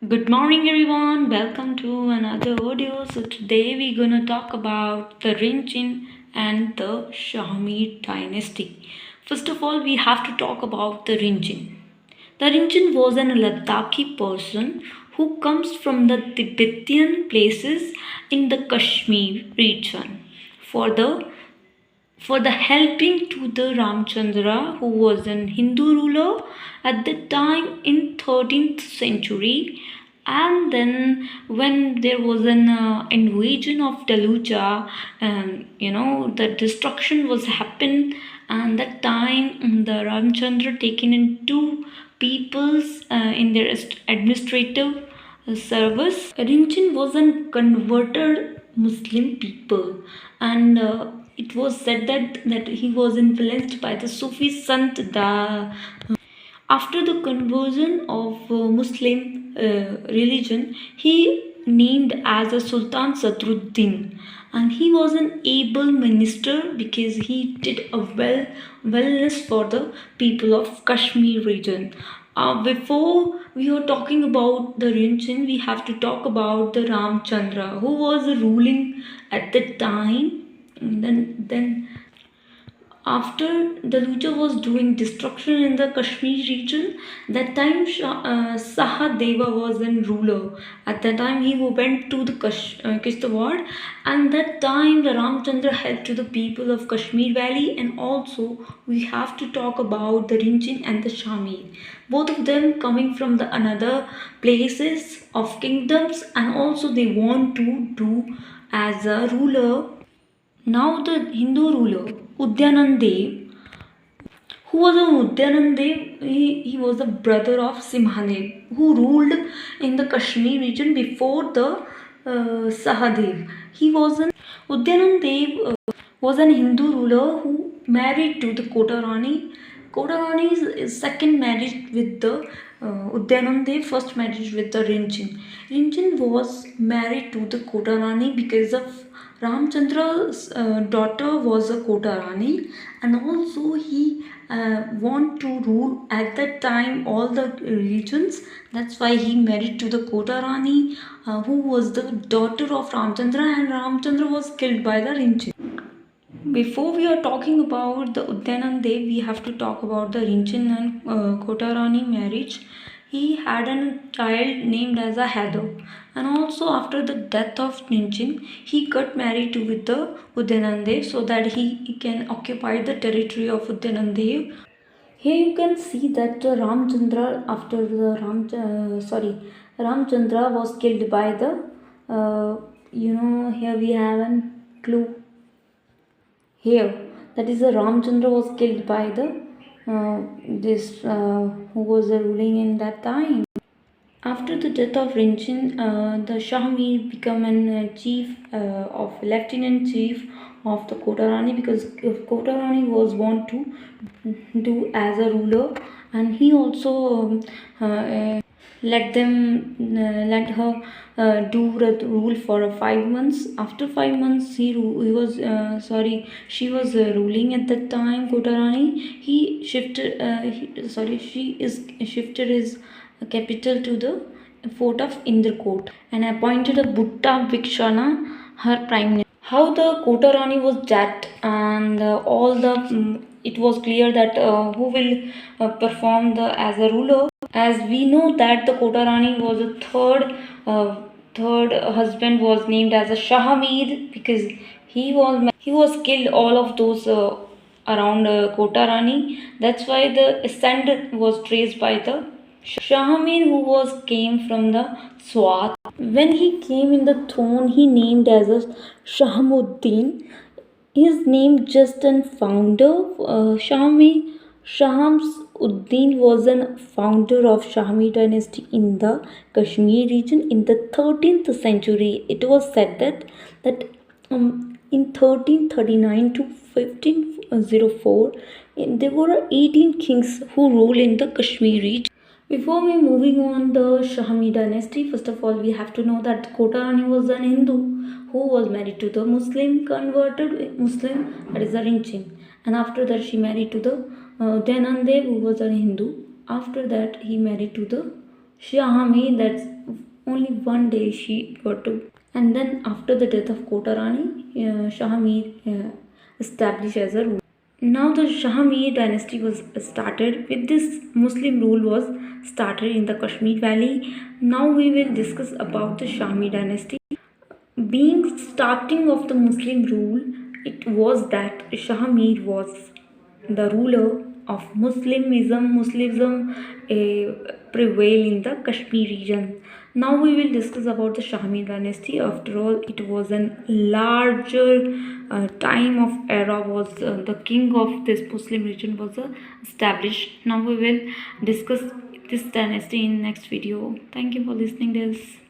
Good morning, everyone. Welcome to another audio. So today we're gonna talk about the Rinchen and the Shahmir dynasty. First of all, we have to talk about the Rinchen. The Rinchen was an Ladakhi person who comes from the Tibetan places in the Kashmir region. For the for the helping to the Ramchandra, who was an Hindu ruler at the time in 13th century. And then when there was an invasion of Dalucha, the destruction was happened, and that time the Ramchandra taken into peoples in their administrative service. Rinchen was a converted Muslim people, and it was said that he was influenced by the Sufi Sant Da. After the conversion of Muslim religion, he named as a Sultan Sadruddin, and he was an able minister because he did a wellness for the people of Kashmir region. Before we are talking about the Rinchen, we have to talk about the Ramchandra, who was ruling at the time. Then after the Lucha was doing destruction in the Kashmir region, that time Sahadeva was in ruler. At that time he went to the Kishtawad, and that time the Ramchandra helped to the people of Kashmir Valley. And also we have to talk about the Rinchen and the Shamir. Both of them coming from the another places of kingdoms, and also they want to do as a ruler. Now the Hindu ruler Udyanand Dev, who was a Udyanand Dev, he was the brother of Simhadev, who ruled in the Kashmir region before the Sahadev. He was an Udyanand Dev was an Hindu ruler who married to the Kota Rani. Kota Rani's second marriage with the Udyanand Dev, first marriage with the Rinchen. Rinchen was married to the Kota Rani because of Ramchandra's daughter was a Kota Rani, and also he want to rule at that time all the regions. That's why he married to the Kota Rani, who was the daughter of Ramchandra, and Ramchandra was killed by the Rinchen. Before we are talking about the Udyanand Dev, we have to talk about the Rinchen and Kotarani marriage. He had a child named as a Heather, and also after the death of Rinchen, he got married with the Udyanand Dev so that he can occupy the territory of Udyanand Dev. Here you can see that Ramchandra, after the Ramchandra was killed by the here we have a clue here, that is the Ramchandra was killed by the this who was ruling in that time. After the death of Rinchen, the Shahmir became an chief of lieutenant chief of the Kotarani, because Kotarani was want to do as a ruler, and he also let her do the rule for 5 months. After 5 months, he was she was ruling at that time. Kotarani, he shifted. She is shifted his capital to the fort of Indrakot and appointed a Bhutta Bhikshana her prime minister. How the Kota Rani was dead, and all the it was clear that who will perform the as a ruler. As we know that the Kota Rani was a third husband was named as a Shahamid, because he was killed all of those around Kota Rani. That's why the ascent was traced by the Shahamir, who was came from the Swat. When he came in the throne, he named as a Shahamuddin. His name just and founder Shams Uddin was a founder of Shahmi dynasty in the Kashmir region in the 13th century. It was said that in 1339 to 1504 there were 18 kings who ruled in the Kashmir region. Before we moving on the Shahmi dynasty, first of all we have to know that Kota Rani was an Hindu who was married to the Muslim, converted Muslim, that is a Rinchen. And after that she married to the Dhanandev, who was a Hindu. After that he married to the Shahmi, that's Only one day she got to. And then after the death of Kotarani, Shahamir established as a ruler. Now the Shahmir dynasty was started. With this, Muslim rule was started in the Kashmir Valley. Now we will discuss about the Shahmir dynasty. Being starting of the Muslim rule, it was that Shahmir was the ruler of Muslimism prevail in the Kashmir region. Now we will discuss about the Shahmir dynasty. After all, it was a larger time of era. Was the king of this Muslim region was established. Now we will discuss this dynasty in next video. Thank you for listening this.